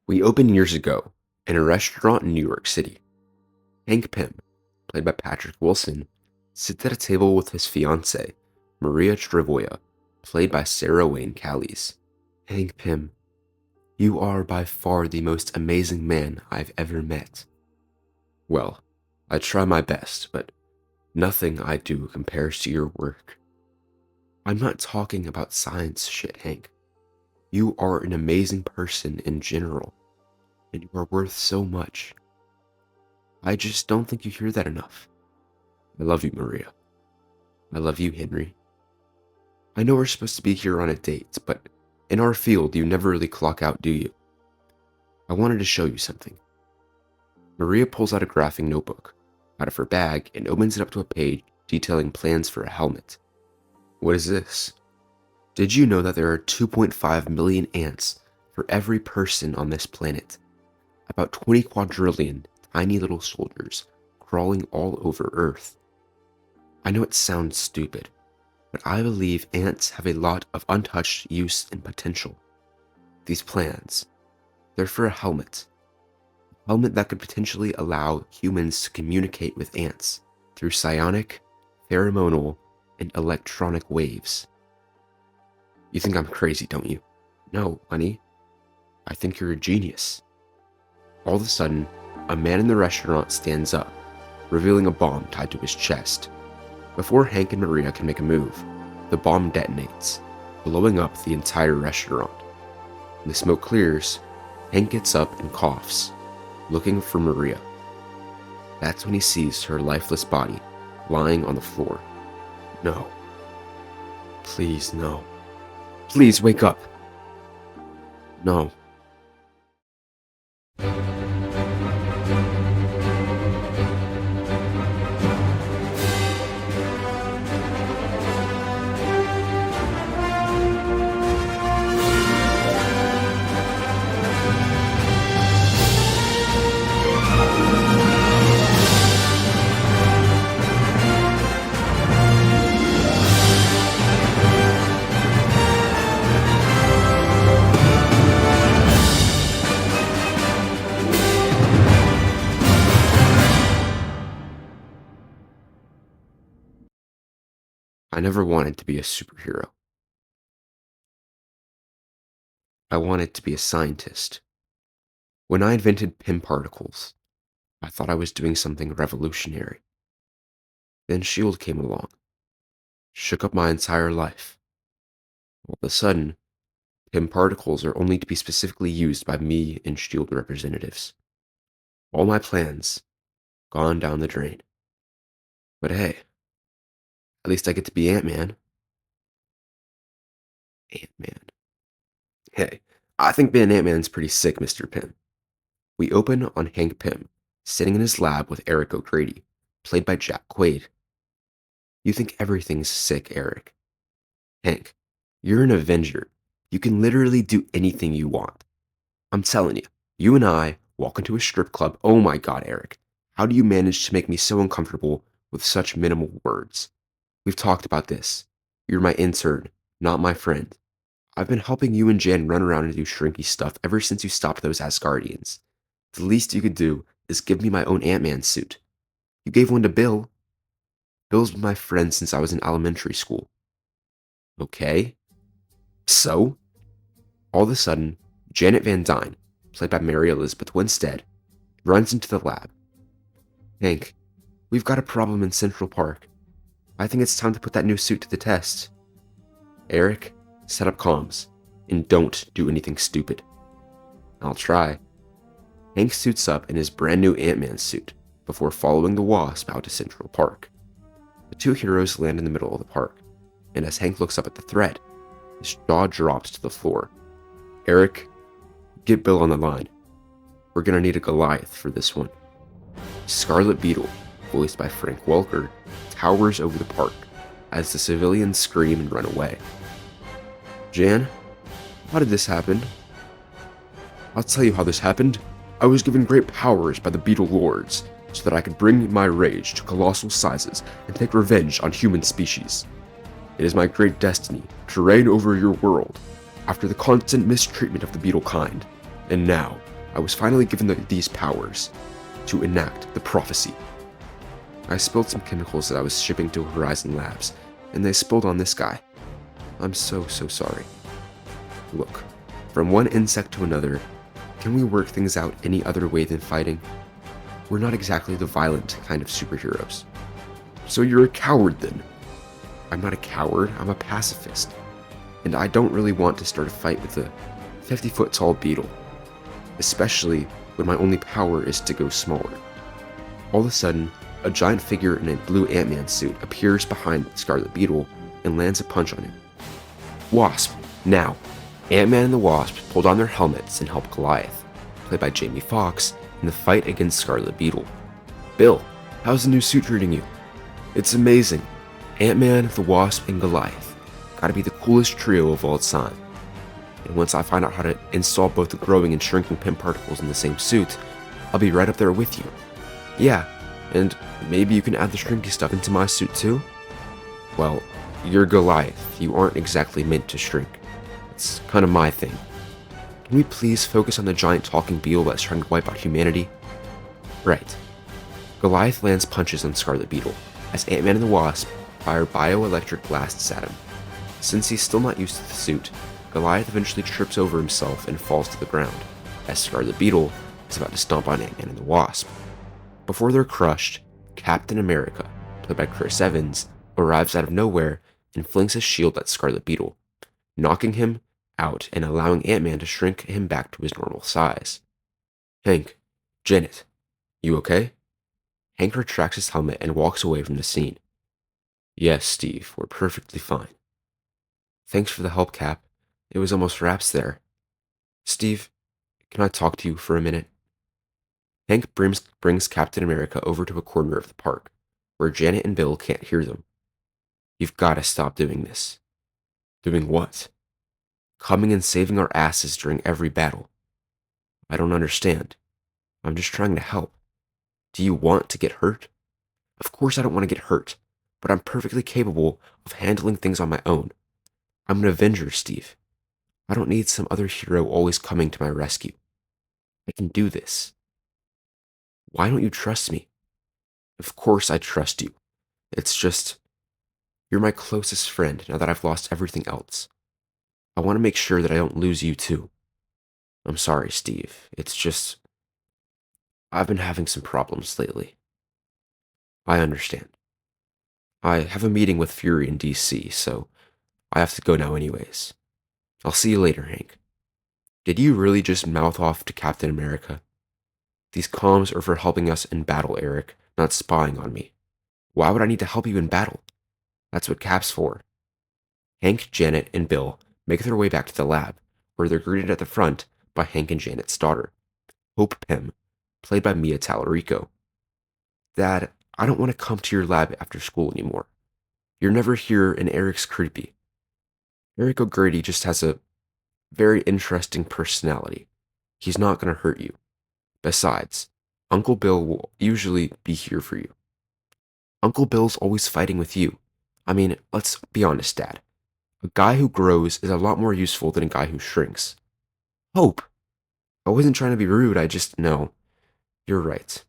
We opened years ago in a restaurant in New York City. Hank Pym, played by Patrick Wilson, sits at a table with his fiancée, Maria Travoya, played by Sarah Wayne Callies. Hank Pym, you are by far the most amazing man I've ever met. Well, I try my best, but nothing I do compares to your work. I'm not talking about science shit, Hank. You are an amazing person in general, and you are worth so much. I just don't think you hear that enough. I love you, Maria. I love you, Henry. I know we're supposed to be here on a date, but in our field, you never really clock out, do you? I wanted to show you something. Maria pulls out a graphing notebook out of her bag and opens it up to a page detailing plans for a helmet. What is this? Did you know that there are 2.5 million ants for every person on this planet? About 20 quadrillion tiny little soldiers crawling all over Earth. I know it sounds stupid, but I believe ants have a lot of untouched use and potential. These plans, they're for a helmet. A helmet that could potentially allow humans to communicate with ants through psionic, pheromonal, and electronic waves. You think I'm crazy, don't you? No, honey. I think you're a genius. All of a sudden, a man in the restaurant stands up, revealing a bomb tied to his chest. Before Hank and Maria can make a move, the bomb detonates, blowing up the entire restaurant. When the smoke clears, Hank gets up and coughs, looking for Maria. That's when he sees her lifeless body lying on the floor. No. Please, no. Please wake up. No. I never wanted to be a superhero. I wanted to be a scientist. When I invented Pym particles, I thought I was doing something revolutionary. Then S.H.I.E.L.D. came along, shook up my entire life. All of a sudden, Pym particles are only to be specifically used by me and S.H.I.E.L.D. representatives. All my plans, gone down the drain. But hey, at least I get to be Ant-Man. Ant-Man. Hey, I think being Ant-Man's pretty sick, Mr. Pym. We open on Hank Pym, sitting in his lab with Eric O'Grady, played by Jack Quaid. You think everything's sick, Eric. Hank, you're an Avenger. You can literally do anything you want. I'm telling you, you and I walk into a strip club. Oh my god, Eric. How do you manage to make me so uncomfortable with such minimal words? We've talked about this. You're my intern, not my friend. I've been helping you and Jan run around and do shrinky stuff ever since you stopped those Asgardians. The least you could do is give me my own Ant-Man suit. You gave one to Bill. Bill's been my friend since I was in elementary school. Okay. So? All of a sudden, Janet Van Dyne, played by Mary Elizabeth Winstead, runs into the lab. Hank, we've got a problem in Central Park. I think it's time to put that new suit to the test. Eric, set up comms, and don't do anything stupid. I'll try. Hank suits up in his brand new Ant-Man suit before following the Wasp out to Central Park. The two heroes land in the middle of the park, and as Hank looks up at the threat, his jaw drops to the floor. Eric, get Bill on the line. We're gonna need a Goliath for this one. Scarlet Beetle, voiced by Frank Welker, towers over the park as the civilians scream and run away. Jan, how did this happen? I'll tell you how this happened. I was given great powers by the Beetle Lords so that I could bring my rage to colossal sizes and take revenge on human species. It is my great destiny to reign over your world after the constant mistreatment of the beetle kind. And now, I was finally given these powers to enact the prophecy. I spilled some chemicals that I was shipping to Horizon Labs, and they spilled on this guy. I'm so sorry. Look, from one insect to another, can we work things out any other way than fighting? We're not exactly the violent kind of superheroes. So you're a coward then? I'm not a coward, I'm a pacifist. And I don't really want to start a fight with a 50-foot tall beetle, especially when my only power is to go smaller. All of a sudden, a giant figure in a blue Ant-Man suit appears behind Scarlet Beetle and lands a punch on him. Wasp, now! Ant-Man and the Wasp pulled on their helmets and helped Goliath, played by Jamie Foxx, in the fight against Scarlet Beetle. Bill, how's the new suit treating you? It's amazing. Ant-Man, the Wasp, and Goliath. Gotta be the coolest trio of all time. And once I find out how to install both the growing and shrinking Pym particles in the same suit, I'll be right up there with you. Yeah, and maybe you can add the shrinky stuff into my suit too? Well, you're Goliath. You aren't exactly meant to shrink. It's kind of my thing. Can we please focus on the giant talking beetle that's trying to wipe out humanity? Right. Goliath lands punches on Scarlet Beetle, as Ant-Man and the Wasp fire bioelectric blasts at him. Since he's still not used to the suit, Goliath eventually trips over himself and falls to the ground, as Scarlet Beetle is about to stomp on Ant-Man and the Wasp. Before they're crushed, Captain America, played by Chris Evans, arrives out of nowhere and flings his shield at Scarlet Beetle, knocking him out and allowing Ant-Man to shrink him back to his normal size. Hank, Janet, you okay? Hank retracts his helmet and walks away from the scene. Yes, Steve, we're perfectly fine. Thanks for the help, Cap. It was almost wraps there. Steve, can I talk to you for a minute? Hank brings Captain America over to a corner of the park, where Janet and Bill can't hear them. You've got to stop doing this. Doing what? Coming and saving our asses during every battle. I don't understand. I'm just trying to help. Do you want to get hurt? Of course I don't want to get hurt, but I'm perfectly capable of handling things on my own. I'm an Avenger, Steve. I don't need some other hero always coming to my rescue. I can do this. Why don't you trust me? Of course I trust you. It's just, you're my closest friend now that I've lost everything else. I want to make sure that I don't lose you too. I'm sorry, Steve. It's just, I've been having some problems lately. I understand. I have a meeting with Fury in DC, so I have to go now anyways. I'll see you later, Hank. Did you really just mouth off to Captain America? These comms are for helping us in battle, Eric, not spying on me. Why would I need to help you in battle? That's what Cap's for. Hank, Janet, and Bill make their way back to the lab, where they're greeted at the front by Hank and Janet's daughter, Hope Pym, played by Mia Tallarico. Dad, I don't want to come to your lab after school anymore. You're never here and Eric's creepy. Eric O'Grady just has a very interesting personality. He's not going to hurt you. Besides, Uncle Bill will usually be here for you. Uncle Bill's always fighting with you. I mean, let's be honest, Dad. A guy who grows is a lot more useful than a guy who shrinks. Hope! I wasn't trying to be rude, I just know. You're right,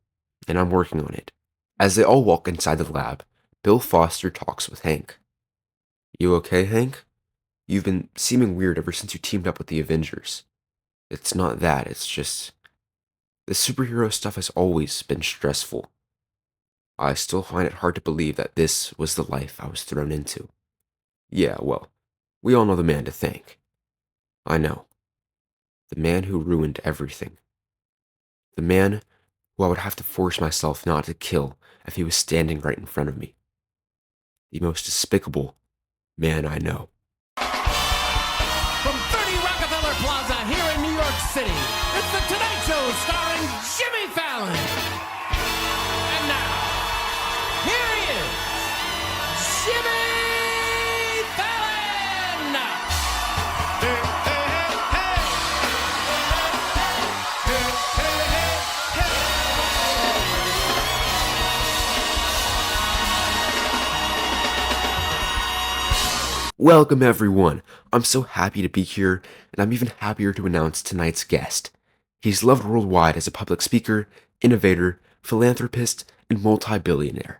and I'm working on it. As they all walk inside the lab, Bill Foster talks with Hank. You okay, Hank? You've been seeming weird ever since you teamed up with the Avengers. It's not that, it's just, the superhero stuff has always been stressful. I still find it hard to believe that this was the life I was thrown into. Yeah, well, we all know the man to thank. I know. The man who ruined everything. The man who I would have to force myself not to kill if he was standing right in front of me. The most despicable man I know. From 30 Rockefeller Plaza here in New York City, it's The Tonight Show starring Jimmy Fallon. And now, here he is, Jimmy Fallon! Hey, hey, hey, Welcome everyone! I'm so happy to be here, and I'm even happier to announce tonight's guest. He's loved worldwide as a public speaker, innovator, philanthropist, and multi-billionaire.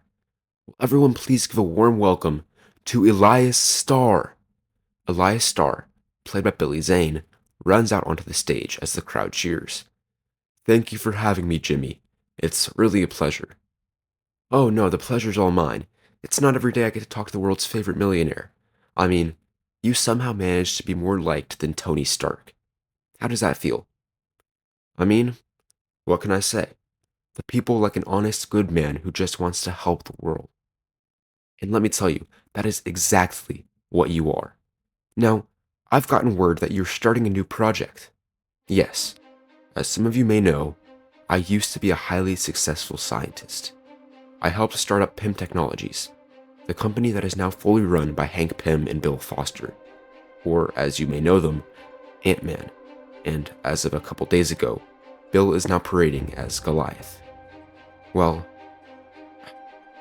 Will everyone please give a warm welcome to Elias Star? Elias Star, played by Billy Zane, runs out onto the stage as the crowd cheers. Thank you for having me, Jimmy. It's really a pleasure. Oh no, the pleasure's all mine. It's not every day I get to talk to the world's favorite millionaire. I mean, you somehow managed to be more liked than Tony Stark. How does that feel? I mean, what can I say? The people like an honest, good man who just wants to help the world. And let me tell you, that is exactly what you are. Now, I've gotten word that you're starting a new project. Yes, as some of you may know, I used to be a highly successful scientist. I helped start up Pym Technologies, the company that is now fully run by Hank Pym and Bill Foster, or as you may know them, Ant-Man, and as of a couple days ago, Bill is now parading as Goliath. Well,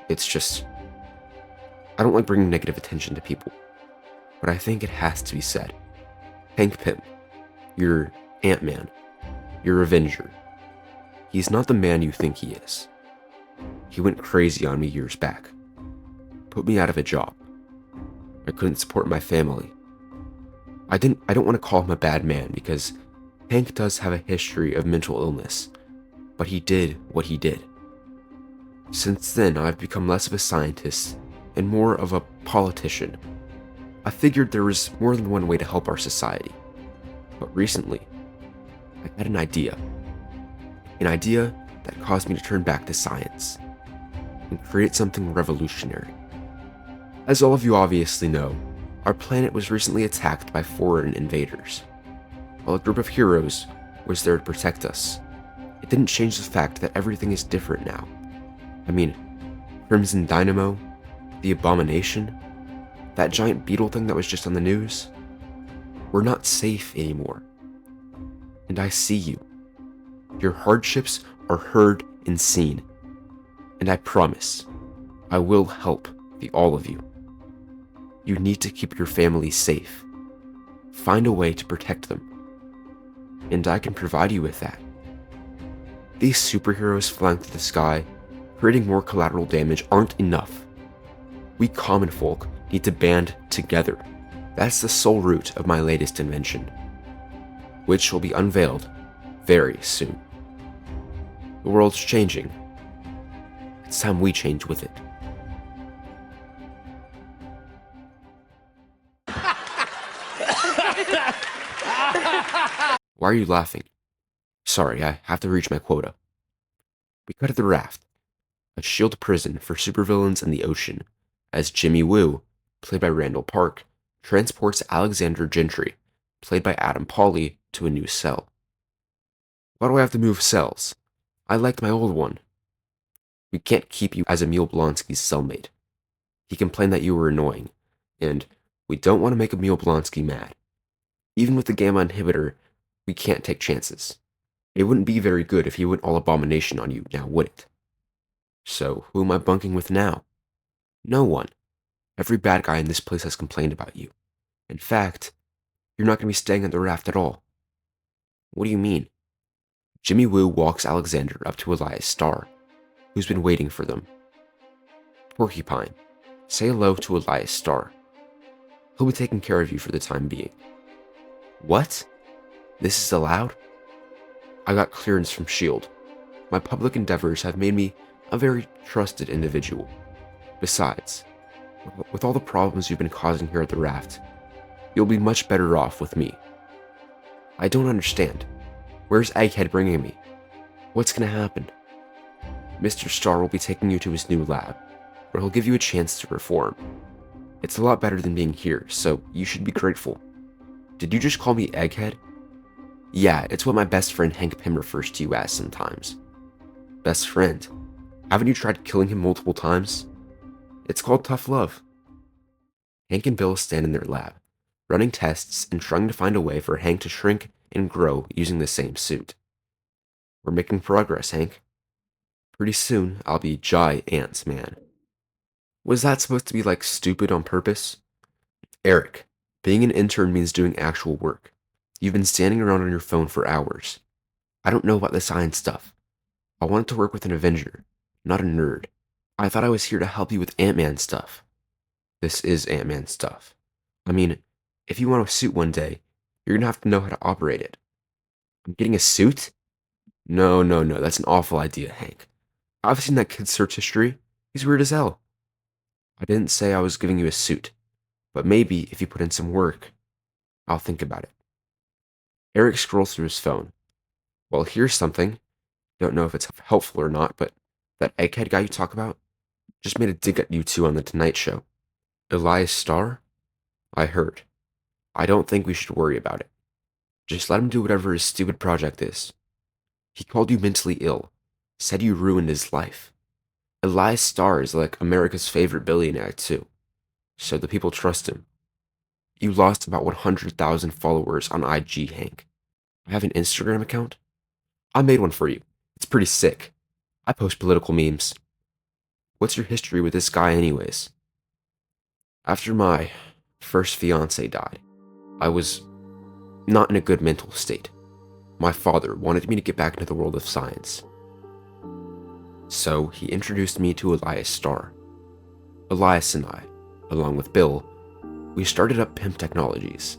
it's just, I don't like bringing negative attention to people, but I think it has to be said. Hank Pym, you're Ant-Man, you're Avenger. He's not the man you think he is. He went crazy on me years back. Put me out of a job. I couldn't support my family. I don't want to call him a bad man because Hank does have a history of mental illness, but he did what he did. Since then, I've become less of a scientist and more of a politician. I figured there was more than one way to help our society. But recently, I had an idea. An idea that caused me to turn back to science and create something revolutionary. As all of you obviously know, our planet was recently attacked by foreign invaders. While a group of heroes was there to protect us, it didn't change the fact that everything is different now. I mean, Crimson Dynamo, the Abomination, that giant beetle thing that was just on the news. We're not safe anymore. And I see you. Your hardships are heard and seen. And I promise, I will help all of you. You need to keep your family safe. Find a way to protect them. And I can provide you with that. These superheroes flying through the sky, creating more collateral damage aren't enough. We common folk need to band together. That's the sole root of my latest invention, which will be unveiled very soon. The world's changing. It's time we change with it. Why are you laughing? Sorry, I have to reach my quota. We cut at the Raft, a shield prison for supervillains in the ocean, as Jimmy Woo, played by Randall Park, transports Alexander Gentry, played by Adam Pawley, to a new cell. Why do I have to move cells? I liked my old one. We can't keep you as Emil Blonsky's cellmate. He complained that you were annoying, and we don't want to make Emil Blonsky mad. Even with the gamma inhibitor, we can't take chances. It wouldn't be very good if he went all Abomination on you now, would it? So, who am I bunking with now? No one. Every bad guy in this place has complained about you. In fact, you're not going to be staying at the Raft at all. What do you mean? Jimmy Woo walks Alexander up to Elias Star, who's been waiting for them. Porcupine, say hello to Elias Star. He'll be taking care of you for the time being. What? This is allowed? I got clearance from S.H.I.E.L.D. My public endeavors have made me a very trusted individual. Besides, with all the problems you've been causing here at the Raft, you'll be much better off with me. I don't understand. Where's Egghead bringing me? What's gonna happen? Mr. Star will be taking you to his new lab, where he'll give you a chance to reform. It's a lot better than being here, so you should be grateful. Did you just call me Egghead? Yeah, it's what my best friend Hank Pym refers to you as sometimes. Best friend? Haven't you tried killing him multiple times? It's called tough love. Hank and Bill stand in their lab, running tests and trying to find a way for Hank to shrink and grow using the same suit. We're making progress, Hank. Pretty soon, I'll be Ant Man. Was that supposed to be like stupid on purpose? Eric, being an intern means doing actual work. You've been standing around on your phone for hours. I don't know about the science stuff. I wanted to work with an Avenger, not a nerd. I thought I was here to help you with Ant-Man stuff. This is Ant-Man stuff. I mean, if you want a suit one day, you're gonna have to know how to operate it. I'm getting a suit? No, no, no, that's an awful idea, Hank. I've seen that kid's search history. He's weird as hell. I didn't say I was giving you a suit, but maybe if you put in some work, I'll think about it. Eric scrolls through his phone. Well, here's something. Don't know if it's helpful or not, but that egghead guy you talk about just made a dig at you two on The Tonight Show. Elias Star? I heard. I don't think we should worry about it. Just let him do whatever his stupid project is. He called you mentally ill, said you ruined his life. Elias Star is like America's favorite billionaire, too, so the people trust him. You lost about 100,000 followers on IG, Hank. I have an Instagram account? I made one for you. It's pretty sick. I post political memes. What's your history with this guy anyways? After my first fiancé died, I was not in a good mental state. My father wanted me to get back into the world of science. So he introduced me to Elias Star. Elias and I, along with Bill, we started up Pym Technologies.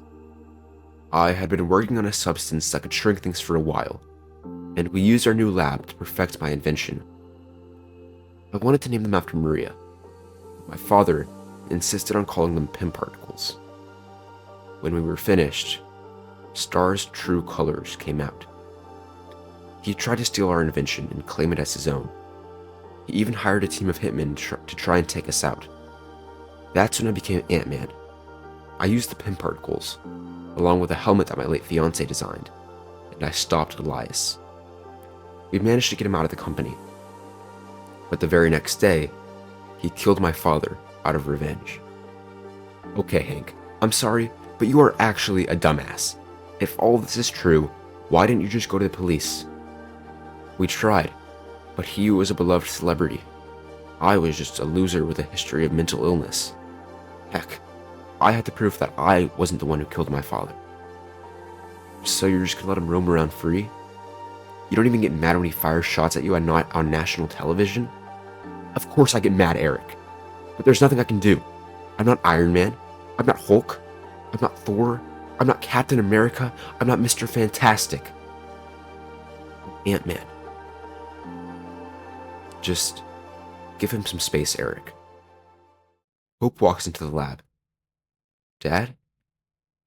I had been working on a substance that could shrink things for a while, and we used our new lab to perfect my invention. I wanted to name them after Maria. My father insisted on calling them Pym particles. When we were finished, Star's true colors came out. He tried to steal our invention and claim it as his own. He even hired a team of hitmen to try and take us out. That's when I became Ant-Man. I used the Pym particles, along with a helmet that my late fiancé designed, and I stopped Elias. We managed to get him out of the company. But the very next day, he killed my father out of revenge. Okay, Hank, I'm sorry, but you are actually a dumbass. If all this is true, why didn't you just go to the police? We tried, but he was a beloved celebrity. I was just a loser with a history of mental illness. Heck, I had to prove that I wasn't the one who killed my father. So you're just gonna let him roam around free? You don't even get mad when he fires shots at you and not on national television? Of course I get mad, Eric. But there's nothing I can do. I'm not Iron Man. I'm not Hulk. I'm not Thor. I'm not Captain America. I'm not Mr. Fantastic. I'm Ant-Man. Just give him some space, Eric. Hope walks into the lab. Dad?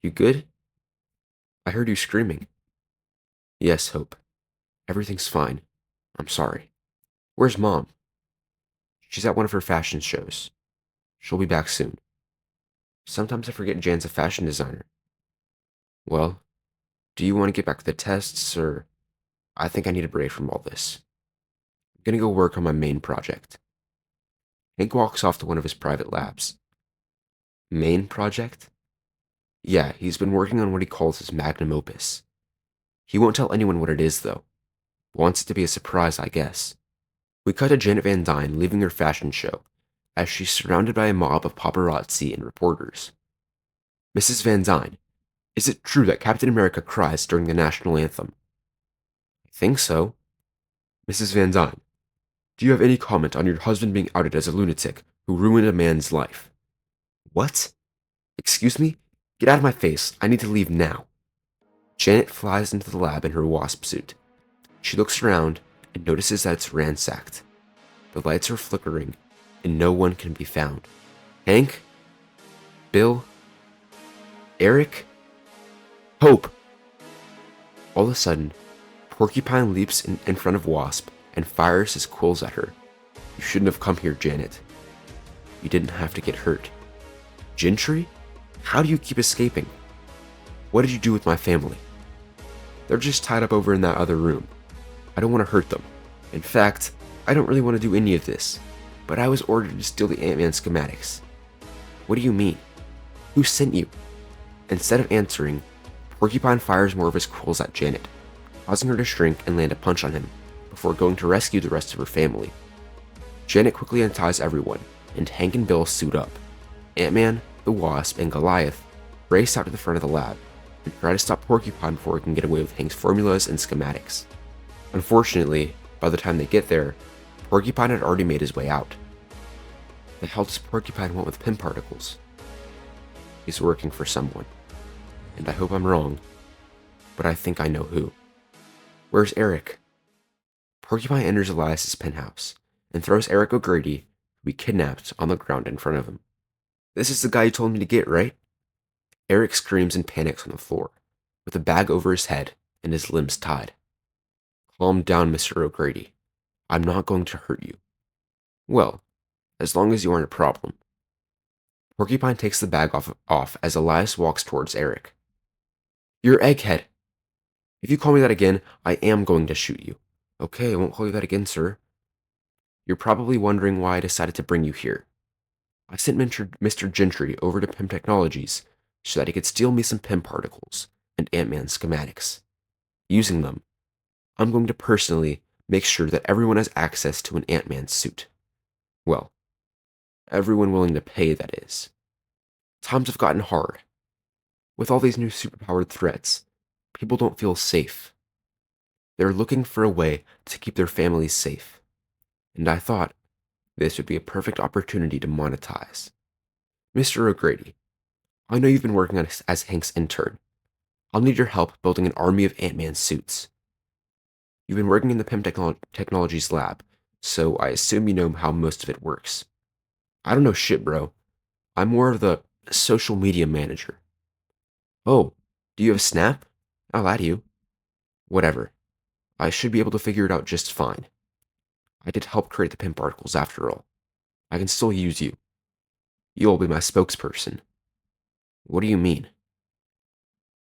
You good? I heard you screaming. Yes, Hope. Everything's fine. I'm sorry. Where's Mom? She's at one of her fashion shows. She'll be back soon. Sometimes I forget Jan's a fashion designer. Well, do you want to get back to the tests, or I think I need a break from all this. I'm gonna go work on my main project. Hank walks off to one of his private labs. Main project? Yeah, he's been working on what he calls his magnum opus. He won't tell anyone what it is, though. Wants it to be a surprise, I guess. We cut to Janet Van Dyne leaving her fashion show, as she's surrounded by a mob of paparazzi and reporters. Mrs. Van Dyne, is it true that Captain America cries during the national anthem? I think so. Mrs. Van Dyne, do you have any comment on your husband being outed as a lunatic who ruined a man's life? What? Excuse me? Get out of my face. I need to leave now. Janet flies into the lab in her wasp suit. She looks around and notices that it's ransacked. The lights are flickering, and no one can be found. Hank? Bill? Eric? Hope! All of a sudden, Porcupine leaps in front of Wasp and fires his quills at her. You shouldn't have come here, Janet. You didn't have to get hurt. Gentry? How do you keep escaping? What did you do with my family? They're just tied up over in that other room. I don't want to hurt them. In fact, I don't really want to do any of this, but I was ordered to steal the Ant-Man schematics. What do you mean? Who sent you? Instead of answering, Porcupine fires more of his quills at Janet, causing her to shrink and land a punch on him, before going to rescue the rest of her family. Janet quickly unties everyone, and Hank and Bill suit up. Ant-Man, the Wasp, and Goliath race out to the front of the lab, and try to stop Porcupine before he can get away with Hank's formulas and schematics. Unfortunately, by the time they get there, Porcupine had already made his way out. The hell does Porcupine want with Pym particles? He's working for someone, and I hope I'm wrong, but I think I know who. Where's Eric? Porcupine enters Elias's penthouse and throws Eric O'Grady, who he kidnapped, on the ground in front of him. This is the guy you told me to get, right? Eric screams and panics on the floor, with a bag over his head and his limbs tied. Calm down, Mr. O'Grady. I'm not going to hurt you. Well, as long as you aren't a problem. Porcupine takes the bag off as Elias walks towards Eric. You're Egghead. If you call me that again, I am going to shoot you. Okay, I won't call you that again, sir. You're probably wondering why I decided to bring you here. I sent Mr. Gentry over to Pym Technologies so that he could steal me some Pym particles and Ant-Man schematics. Using them, I'm going to personally make sure that everyone has access to an Ant-Man suit. Well, everyone willing to pay, that is. Times have gotten hard. With all these new superpowered threats, people don't feel safe. They're looking for a way to keep their families safe. And I thought this would be a perfect opportunity to monetize. Mr. O'Grady, I know you've been working as Hank's intern. I'll need your help building an army of Ant-Man suits. You've been working in the Pym Technologies lab, so I assume you know how most of it works. I don't know shit, bro. I'm more of the social media manager. Oh, do you have a Snap? I'll add you. Whatever. I should be able to figure it out just fine. I did help create the Pym particles after all. I can still use you. You'll be my spokesperson. What do you mean?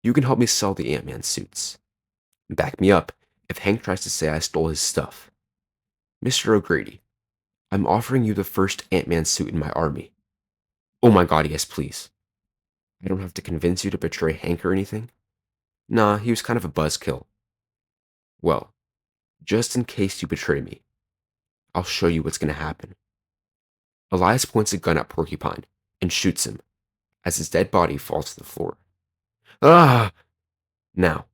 You can help me sell the Ant-Man suits. Back me up if Hank tries to say I stole his stuff. Mr. O'Grady, I'm offering you the first Ant-Man suit in my army. Oh my god, yes, please. I don't have to convince you to betray Hank or anything. Nah, he was kind of a buzzkill. Well, just in case you betray me, I'll show you what's going to happen. Elias points a gun at Porcupine and shoots him as his dead body falls to the floor. Ah! Now,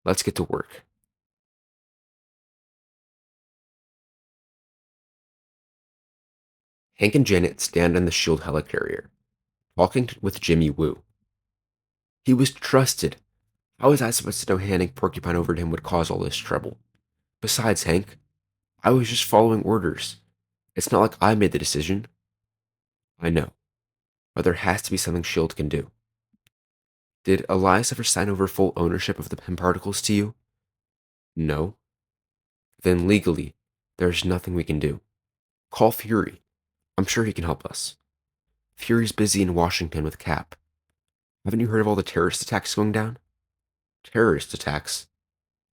let's get to work. Hank and Janet stand in the SHIELD helicarrier, talking with Jimmy Woo. He was trusted. How was I supposed to know handing Porcupine over to him would cause all this trouble? Besides, Hank, I was just following orders. It's not like I made the decision. I know, but there has to be something SHIELD can do. Did Elias ever sign over full ownership of the Pym particles to you? No. Then legally, there's nothing we can do. Call Fury. I'm sure he can help us. Fury's busy in Washington with Cap. Haven't you heard of all the terrorist attacks going down? Terrorist attacks?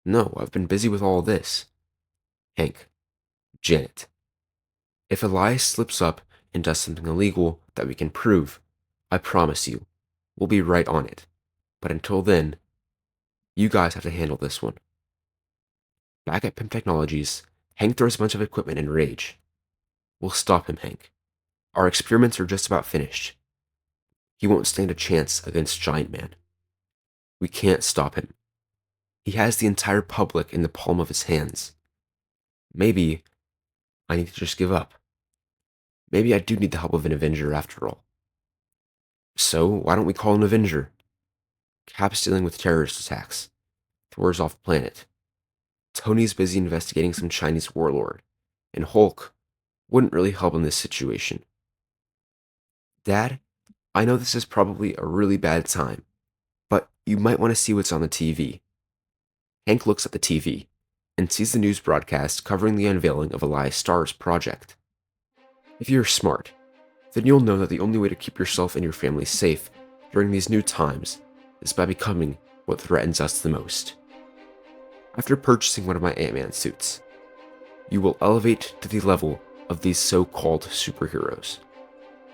No, I've been busy with all this. Hank. Janet. If Elias slips up and does something illegal that we can prove, I promise you, we'll be right on it. But until then, you guys have to handle this one. Back at Pym Technologies, Hank throws a bunch of equipment in rage. We'll stop him, Hank. Our experiments are just about finished. He won't stand a chance against Giant Man. We can't stop him. He has the entire public in the palm of his hands. Maybe I need to just give up. Maybe I do need the help of an Avenger after all. So, why don't we call an Avenger? Cap's dealing with terrorist attacks. Thor's off planet. Tony's busy investigating some Chinese warlord. And Hulk wouldn't really help in this situation. Dad, I know this is probably a really bad time, but you might want to see what's on the TV. Hank looks at the TV and sees the news broadcast covering the unveiling of Elias Star's project. If you're smart, then you'll know that the only way to keep yourself and your family safe during these new times is by becoming what threatens us the most. After purchasing one of my Ant-Man suits, you will elevate to the level of these so-called superheroes,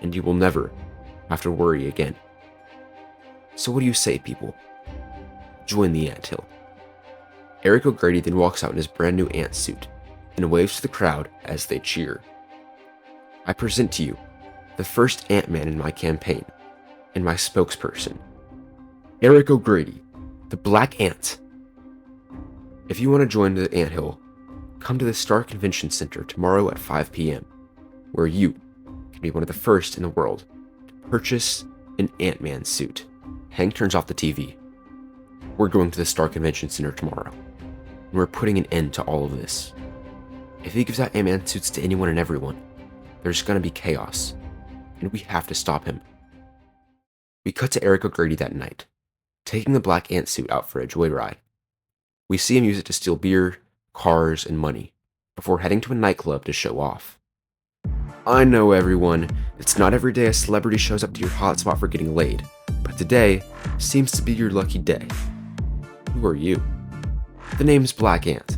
and you will never have to worry again. So what do you say, people? Join the anthill. Eric O'Grady then walks out in his brand new ant suit and waves to the crowd as they cheer. I present to you the first Ant-Man in my campaign, and my spokesperson, Eric O'Grady, the Black Ant. If you want to join the Anthill, come to the Star Convention Center tomorrow at 5 p.m., where you can be one of the first in the world to purchase an Ant-Man suit. Hank turns off the TV. We're going to the Star Convention Center tomorrow, and we're putting an end to all of this. If he gives out Ant-Man suits to anyone and everyone, there's gonna be chaos, and we have to stop him. We cut to Eric O'Grady that night, taking the black ant suit out for a joyride. We see him use it to steal beer, cars, and money, before heading to a nightclub to show off. I know, everyone, it's not every day a celebrity shows up to your hotspot for getting laid, but today seems to be your lucky day. Who are you? The name's Black Ant,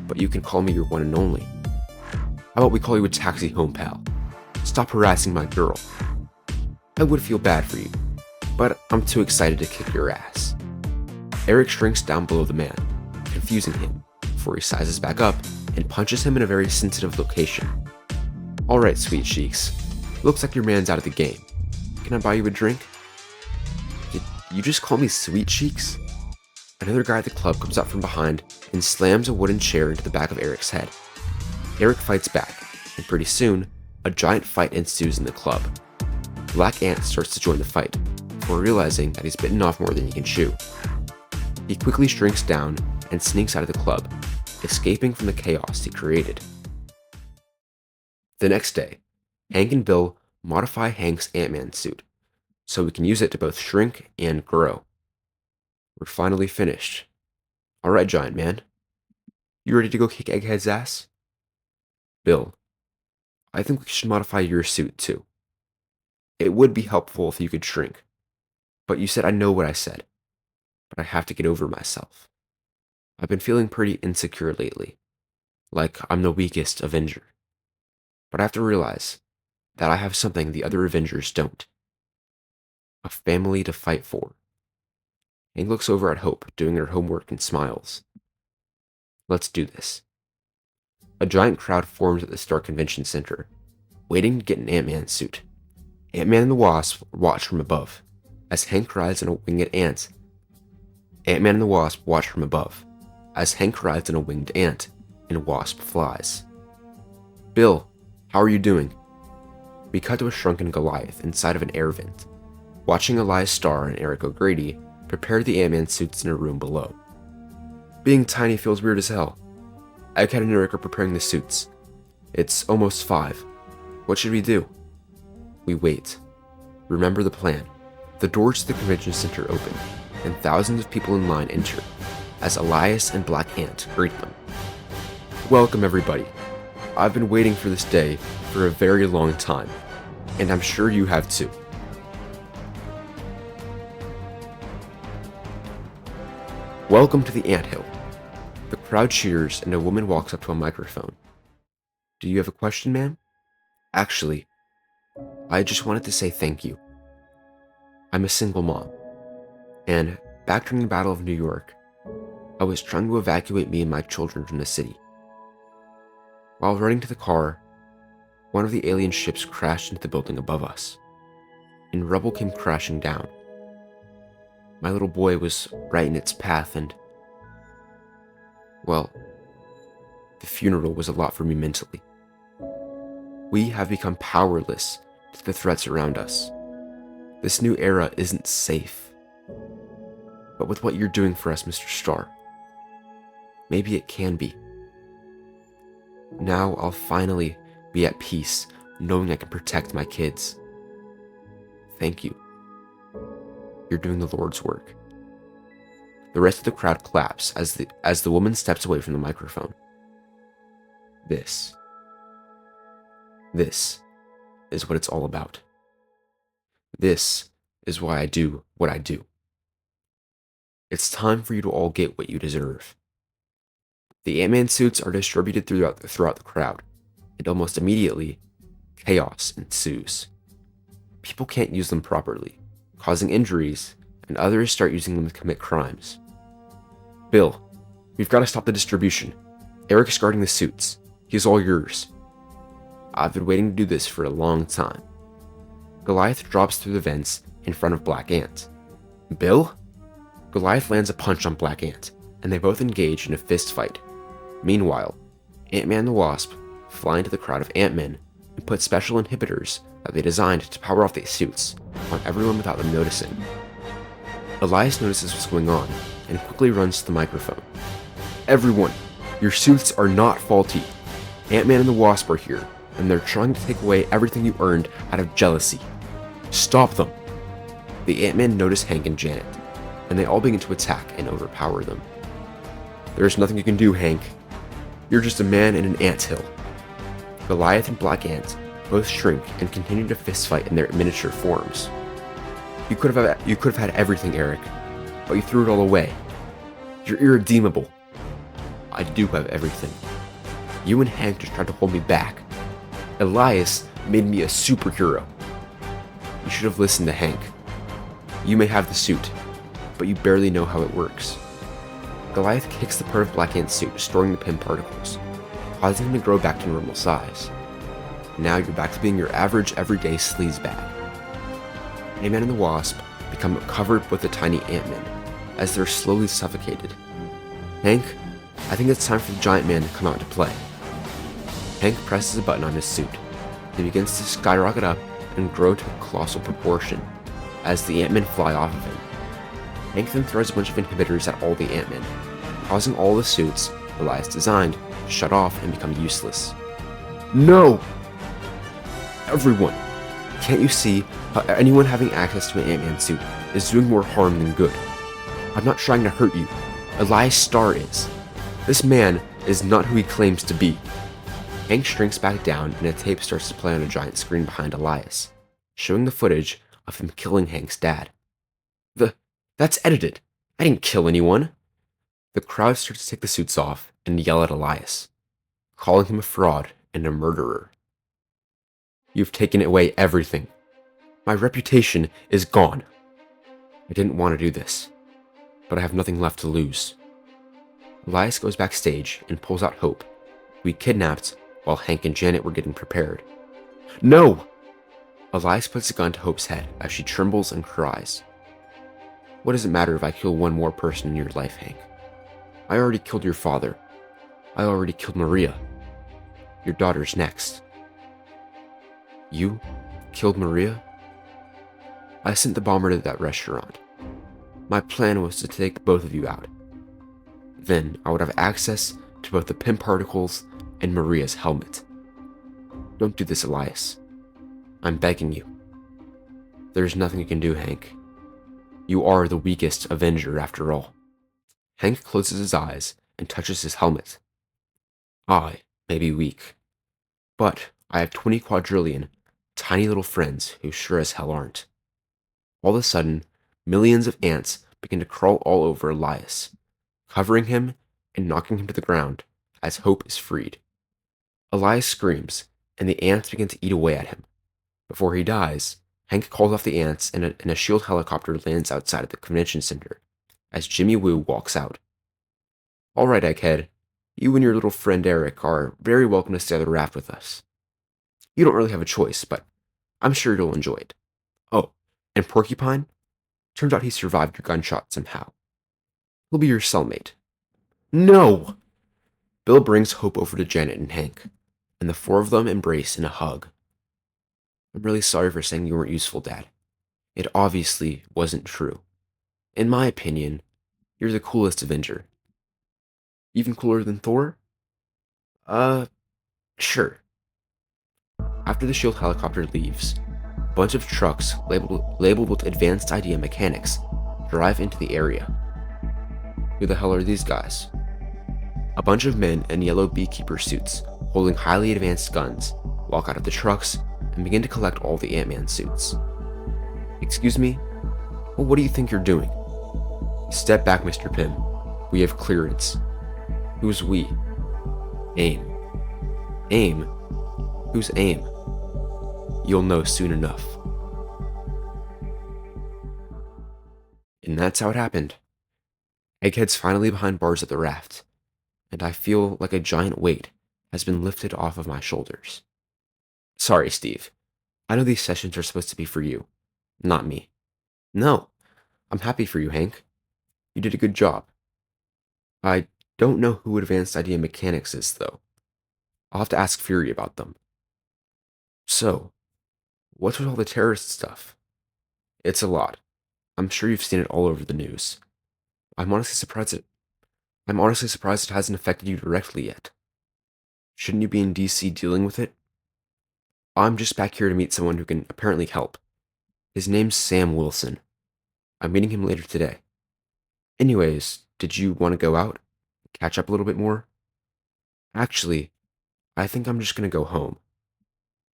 but you can call me your one and only. How about we call you a taxi home pal? Stop harassing my girl. I would feel bad for you, but I'm too excited to kick your ass. Eric shrinks down below the man, confusing him, before he sizes back up and punches him in a very sensitive location. Alright, sweet cheeks. Looks like your man's out of the game. Can I buy you a drink? Did you just call me sweet cheeks? Another guy at the club comes up from behind and slams a wooden chair into the back of Eric's head. Eric fights back, and pretty soon, a giant fight ensues in the club. Black Ant starts to join the fight, before realizing that he's bitten off more than he can chew. He quickly shrinks down and sneaks out of the club, escaping from the chaos he created. The next day, Hank and Bill modify Hank's Ant-Man suit, so we can use it to both shrink and grow. We're finally finished. Alright, giant man. You ready to go kick Egghead's ass? Bill, I think we should modify your suit too. It would be helpful if you could shrink, but you said I know what I said, but I have to get over myself. I've been feeling pretty insecure lately, like I'm the weakest Avenger. But I have to realize that I have something the other Avengers don't. A family to fight for. Hank looks over at Hope, doing her homework, and smiles. Let's do this. A giant crowd forms at the Star Convention Center, waiting to get an Ant-Man suit. Ant-Man and the Wasp watch from above, as Hank rides on a winged ant. Ant-Man and the Wasp watch from above, as Hank rides on a winged ant, and Wasp flies. Bill, how are you doing? We cut to a shrunken Goliath inside of an air vent, watching Elias Star and Eric O'Grady prepare the Ant-Man suits in a room below. Being tiny feels weird as hell. Egghead and Eric are preparing the suits. It's almost 5. What should we do? We wait. Remember the plan. The doors to the convention center open, and thousands of people in line enter, as Elias and Black Ant greet them. Welcome, everybody. I've been waiting for this day for a very long time, and I'm sure you have too. Welcome to the Anthill. The crowd cheers and a woman walks up to a microphone. Do you have a question, ma'am? Actually, I just wanted to say thank you. I'm a single mom, and back during the Battle of New York, I was trying to evacuate me and my children from the city. While running to the car, one of the alien ships crashed into the building above us, and rubble came crashing down. My little boy was right in its path, and, well, the funeral was a lot for me mentally. We have become powerless to the threats around us. This new era isn't safe. But with what you're doing for us, Mr. Star, maybe it can be. Now I'll finally be at peace, knowing I can protect my kids. Thank you. You're doing the Lord's work. The rest of the crowd claps as the woman steps away from the microphone. This is what it's all about. This is why I do what I do. It's time for you to all get what you deserve. The Ant-Man suits are distributed throughout the crowd, and almost immediately, chaos ensues. People can't use them properly, causing injuries, and others start using them to commit crimes. Bill, we've got to stop the distribution. Eric's guarding the suits. He's all yours. I've been waiting to do this for a long time. Goliath drops through the vents in front of Black Ant. Bill? Goliath lands a punch on Black Ant, and they both engage in a fist fight. Meanwhile, Ant-Man and the Wasp fly into the crowd of Ant-Men and put special inhibitors that they designed to power off their suits on everyone without them noticing. Elias notices what's going on and quickly runs to the microphone. "Everyone, your suits are not faulty. Ant-Man and the Wasp are here, and they're trying to take away everything you earned out of jealousy. Stop them." The Ant-Men notice Hank and Janet, and they all begin to attack and overpower them. "There's nothing you can do, Hank. You're just a man in an anthill." Goliath and Black Ant both shrink and continue to fistfight in their miniature forms. You could have had everything, Eric, but you threw it all away. You're irredeemable." "I do have everything. You and Hank just tried to hold me back. Elias made me a superhero. You should have listened to Hank. You may have the suit, but you barely know how it works." Goliath kicks the part of Black Ant's suit, destroying the Pym particles, causing him to grow back to normal size. Now you're back to being your average, everyday sleazebag. Ant-Man and the Wasp become covered with the tiny Ant-Men, as they're slowly suffocated. "Hank, I think it's time for the giant man to come out into play." Hank presses a button on his suit. He begins to skyrocket up and grow to a colossal proportion, as the Ant-Men fly off of him. Hank then throws a bunch of inhibitors at all the Ant-Men, causing all the suits Elias designed to shut off and become useless. "No! Everyone, can't you see how anyone having access to an Ant-Man suit is doing more harm than good? I'm not trying to hurt you. Elias Star is. This man is not who he claims to be." Hank shrinks back down and a tape starts to play on a giant screen behind Elias, showing the footage of him killing Hank's dad. That's edited. I didn't kill anyone." The crowd starts to take the suits off and yell at Elias, calling him a fraud and a murderer. "You've taken away everything. My reputation is gone. I didn't want to do this, but I have nothing left to lose." Elias goes backstage and pulls out Hope, who he kidnapped while Hank and Janet were getting prepared. "No!" Elias puts a gun to Hope's head as she trembles and cries. "What does it matter if I kill one more person in your life, Hank? I already killed your father. I already killed Maria. Your daughter's next." "You killed Maria?" "I sent the bomber to that restaurant. My plan was to take both of you out. Then I would have access to both the Pym particles and Maria's helmet. Don't do this, Elias. I'm begging you. There's nothing you can do, Hank. You are the weakest Avenger after all." Hank closes his eyes and touches his helmet. "I may be weak, but I have 20 quadrillion tiny little friends who sure as hell aren't." All of a sudden, millions of ants begin to crawl all over Elias, covering him and knocking him to the ground as Hope is freed. Elias screams, and the ants begin to eat away at him. Before he dies, Hank calls off the ants and a shield helicopter lands outside of the convention center as Jimmy Woo walks out. "All right, Egghead, you and your little friend Eric are very welcome to stay on the raft with us. You don't really have a choice, but I'm sure you'll enjoy it. Oh, and Porcupine? Turns out he survived your gunshot somehow. He'll be your cellmate." "No!" Bill brings Hope over to Janet and Hank, and the four of them embrace in a hug. "I'm really sorry for saying you weren't useful, Dad. It obviously wasn't true. In my opinion, you're the coolest Avenger. Even cooler than Thor?" Sure." After the shield helicopter leaves, a bunch of trucks labeled with advanced idea mechanics drive into the area. Who the hell are these guys? A bunch of men in yellow beekeeper suits, holding highly advanced guns, walk out of the trucks and begin to collect all the Ant-Man suits. "Excuse me? Well, what do you think you're doing?" "Step back, Mr. Pym. We have clearance." "Who's we?" "A.I.M. "A.I.M? Who's A.I.M? You'll know soon enough." And that's how it happened. Egghead's finally behind bars at the raft, and I feel like a giant weight has been lifted off of my shoulders. Sorry, Steve. I know these sessions are supposed to be for you, not me. No, I'm happy for you, Hank. You did a good job. I don't know who Advanced Idea Mechanics is, though. I'll have to ask Fury about them. So, what's with all the terrorist stuff? It's a lot. I'm sure you've seen it all over the news. I'm honestly surprised it hasn't affected you directly yet. Shouldn't you be in DC dealing with it? I'm just back here to meet someone who can apparently help. His name's Sam Wilson. I'm meeting him later today. Anyways, did you want to go out? Catch up a little bit more? Actually, I think I'm just gonna go home.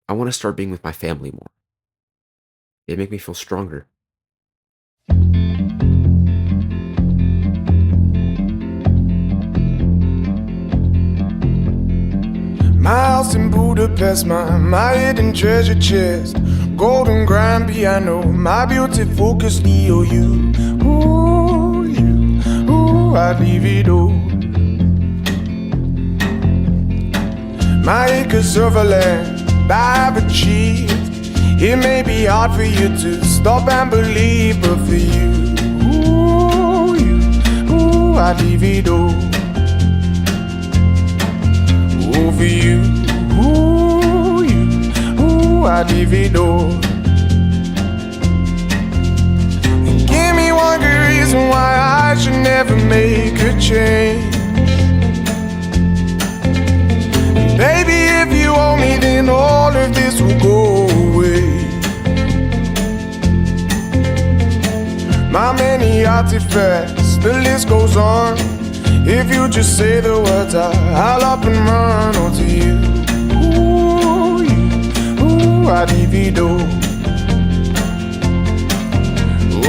I want to start being with my family more. It'd make me feel stronger. My house in Budapest, my hidden treasure chest, golden grand piano, my beauty focused EOU. Ooh, I'd leave it all. My acres of land I've achieved. It may be hard for you to stop and believe, but for you, I'd leave it all. For you, I'd leave it all. Give me one good reason why I should never make a change. Baby, if you owe me, then all of this will go away. My many artifacts, the list goes on. If you just say the words, I'll up and run onto you. I'd leave it all.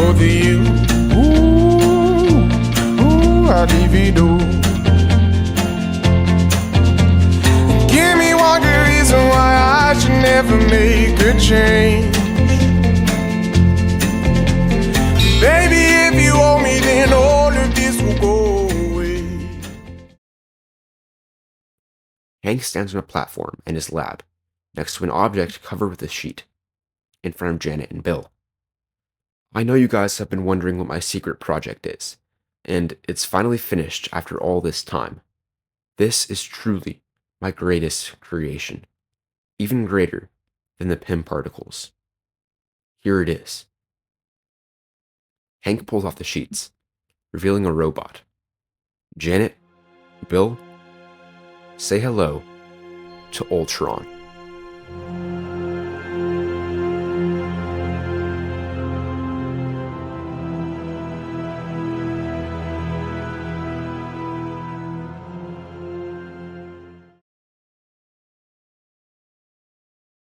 Over you. I'd leave it all. Give me one good reason why I should never make a change. Baby, if you owe me, then all of this will go away. Hank stands on a platform in his lab, next to an object covered with a sheet, in front of Janet and Bill. I know you guys have been wondering what my secret project is, and it's finally finished after all this time. This is truly my greatest creation, even greater than the Pym particles. Here it is. Hank pulls off the sheets, revealing a robot. Janet, Bill, say hello to Ultron.